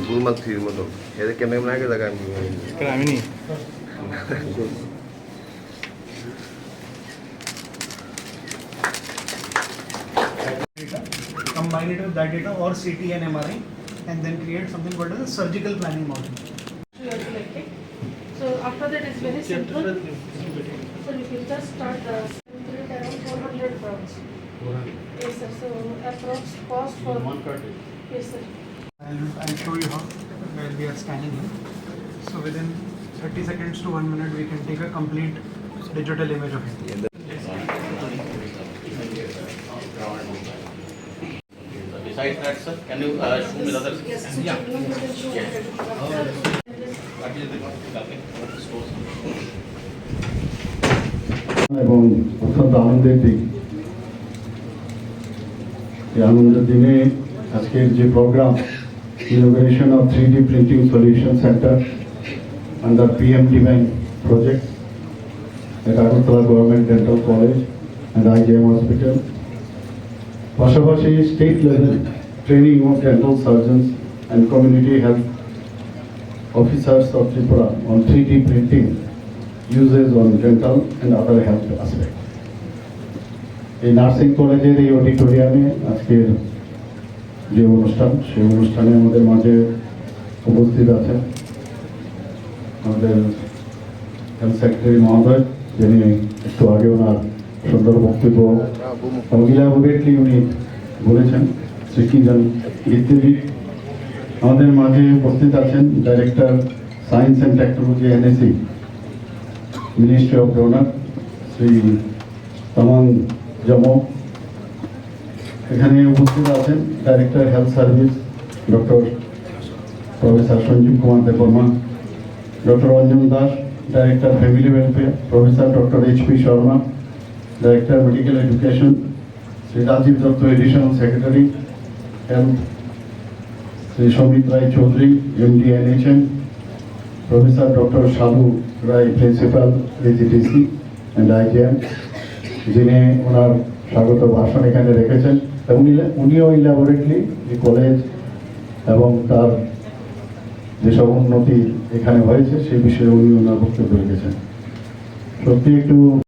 ফুল মাল থ্রির মতো এদের কেমন কেমন আগে দেখা আমি নি combine it with that data or CT and MRI and then create something called as a surgical planning model. So after that it's very simple. So you can just start the around 400 crowns. Yes sir. So approx cost for yes sir. I'll show you how while we are scanning it. So within 30 seconds to 1 minute we can take a complete digital image of it. Besides that, sir, can you show me the other? Yes. So yeah. এবং অত্যন্ত আনন্দের দিক এই আনন্দের দিনে আজকের যে program innovation of 3D printing solution centre under PM Divine project at Agartala government dental college and IGM hospital, পাশাপাশি state level training of dental surgeons and community health officers of Tripura on 3D printing uses on dental and other health aspects. এই নার্সিং কলেজের এই অডিটোরিয়ামে আজকের যে অনুষ্ঠান সেই অনুষ্ঠানে আমাদের মাঝে উপস্থিত আছেন আমাদের হেলথ সেক্রেটারি মহোদয়, যিনি একটু আগে ওনার সুন্দর বক্তব্য ইলাবোরেটলি উনি বলেছেন, শ্রী কিঞ্জন গীতিজি। আমাদের মাঝে উপস্থিত আছেন director science and technology NSE ministry of donor Shri তমন জমো। এখানে উপস্থিত আছেন director health service doctor professor Sanjeev Kumar Debbarma, doctor Anjan Das director family welfare, professor doctor HP Sharma director medical education, Shri Rajib Dutta additional secretary health, Shri Samit Roy Chowdhury MD NHM, professor doctor Shalu Roy principal AGTC and IGM, যিনি ওনার স্বাগত ভাষণ এখানে রেখেছেন এবং উনিও ইলাবোরেটলি এই কলেজ এবং তার যেসব উন্নতি এখানে হয়েছে সেই বিষয়ে উনি ওনার বক্তব্য রেখেছেন। সত্যি একটু